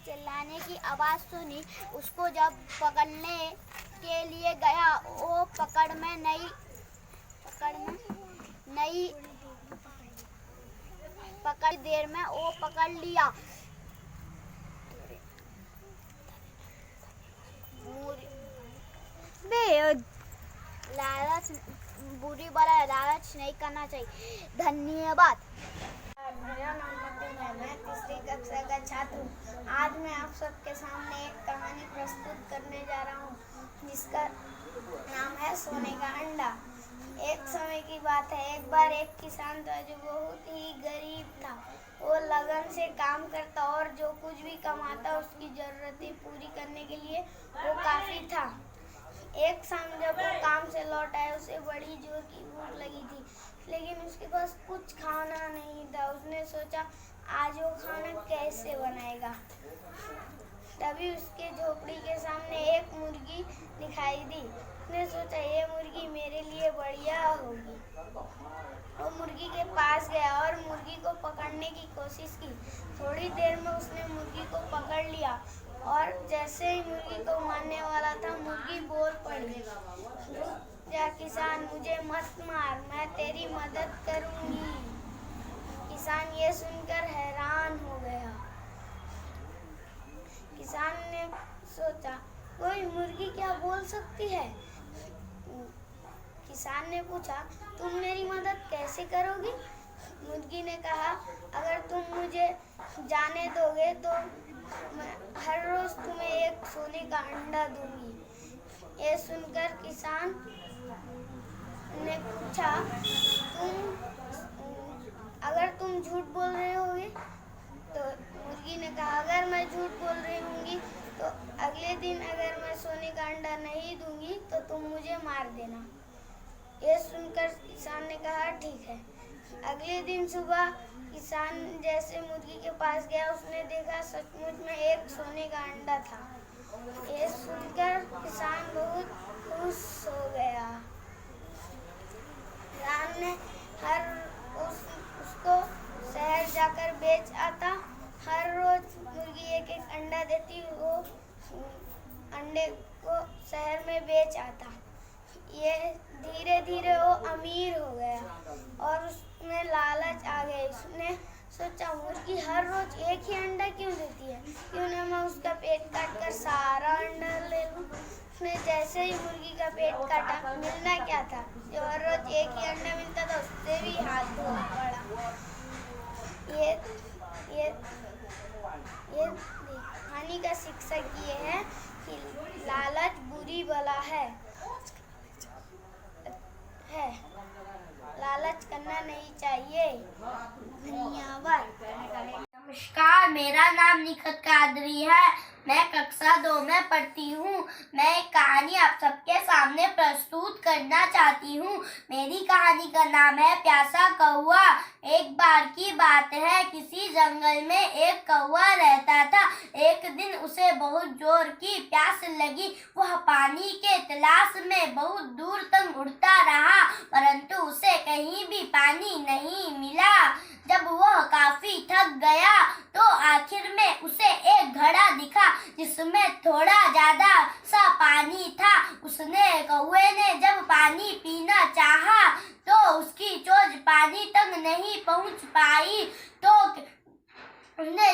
चिल्लाने की आवाज़ सुनी। उसको जब पकड़ने के लिए गया, वो देर में वो पकड़ लिया। लालच नहीं करना चाहिए। धन्यवाद। मेरा नाम नवीन है, मैं तीसरी कक्षा का छात्र हूँ। आज मैं आप सबके सामने एक कहानी प्रस्तुत करने जा रहा हूँ जिसका नाम है सोने का अंडा। एक समय की बात है, एक बार एक किसान था जो बहुत ही गरीब था। वो लगन से काम करता और जो कुछ भी कमाता उसकी जरूरतें पूरी करने के लिए वो काफी था। एक शाम जब वो काम से लौट आया, उसे बड़ी जोर की भूख लगी थी, लेकिन उसके पास कुछ खाना नहीं था। उसने सोचा आज वो खाना कैसे बनाएगा। तभी उसके झोपड़ी के सामने एक मुर्गी दिखाई दी। उसने सोचा ये मुर्गी मेरे लिए बढ़िया होगी। वो मुर्गी के पास गया और मुर्गी को पकड़ने की कोशिश की। थोड़ी देर में उसने मुर्गी को पकड़ लिया और जैसे ही मुर्गी को मारने वाला था, मुर्गी बोल पड़ी, रुक जा किसान, मुझे मत मार, मैं तेरी मदद करूंगी। किसान ये सुनकर हैरान हो गया। किसान ने सोचा कोई मुर्गी क्या बोल सकती है। किसान ने पूछा तुम मेरी मदद कैसे करोगी। मुर्गी ने कहा अगर तुम मुझे जाने दोगे तो मैं हर रोज तुम्हें एक सोने का अंडा दूंगी। ये सुनकर किसान ने पूछा अगर तुम झूठ बोल रहे होगे। तो मुर्गी ने कहा अगर मैं झूठ बोल रही होंगी तो अगले दिन अगर मैं सोने का अंडा नहीं दूंगी तो तुम मुझे मार देना। ये सुनकर किसान ने कहा ठीक है। अगले दिन सुबह किसान जैसे मुर्गी के पास गया, उसने देखा सचमुच में एक सोने का अंडा था। ये सुनकर किसान बहुत खुश हो गया। किसान ने उसको शहर जाकर बेच आता। हर रोज मुर्गी एक एक अंडा देती, वो अंडे को शहर में बेच आता। ये धीरे धीरे वो अमीर हो गया और उसमें लालच आ गई। उसने सोचा मुर्गी हर रोज एक ही अंडा क्यों देती है, क्यों ना मैं उसका पेट काट कर सारा अंडा ले लूं। उसने जैसे ही मुर्गी का पेट काटा, मिलना क्या था, जो हर रोज एक ही अंडा मिलता था उससे भी हाथ धोना पड़ा। ये कहानी का शिक्षक ये है कि लालच बुरी बला है। लालच करना नहीं चाहिए। धन्यवाद। नमस्कार, मेरा नाम निखत कादरी है। मैं कक्षा 2 में पढ़ती हूँ। मैं एक कहानी आप सबके सामने प्रस्तुत करना चाहती हूँ। मेरी कहानी का नाम है प्यासा कौवा। एक बार की बात है, किसी जंगल में एक कौवा रहता था। एक दिन उसे बहुत जोर की प्यास लगी। वह पानी के तलाश में बहुत दूर तक उड़ता रहा, परंतु उसे कहीं भी पानी नहीं मिला। जब वह काफी थक गया तो आखिर में उसे एक घड़ा दिखा जिसमें थोड़ा ज्यादा सा पानी था। कौवे ने जब पानी पीना चाहा तो उसकी चोंच पानी तक नहीं पहुंच पाई। तो उसने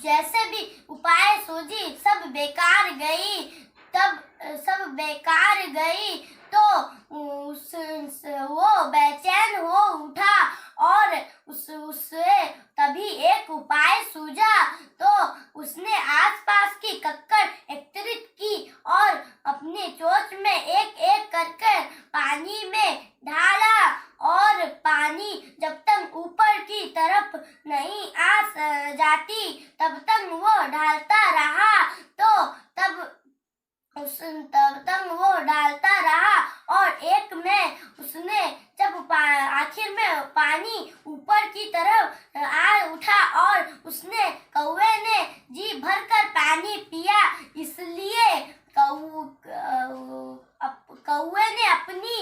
जैसे भी उपाय सूझी सब बेकार गई। तो वो बेचैन हो उठा और उसे तभी एक उपाय सूझा। तो उसने आसपास की कक्कड़ एकत्रित की और अपनी चोंच में एक एक कर पानी में ढाला और पानी जब तक ऊपर की तरफ नहीं आ जाती तब तक वो ढालता रहा। वो डालता रहा और एक में उसने जब आखिर में पानी ऊपर की तरफ आ उठा और उसने कौवे ने जी भरकर पानी पिया। इसलिए कौवे ने अपनी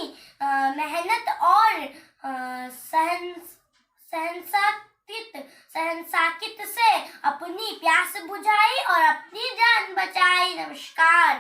मेहनत और सहनसाकित से अपनी प्यास बुझाई और अपनी जान बचाई। नमस्कार।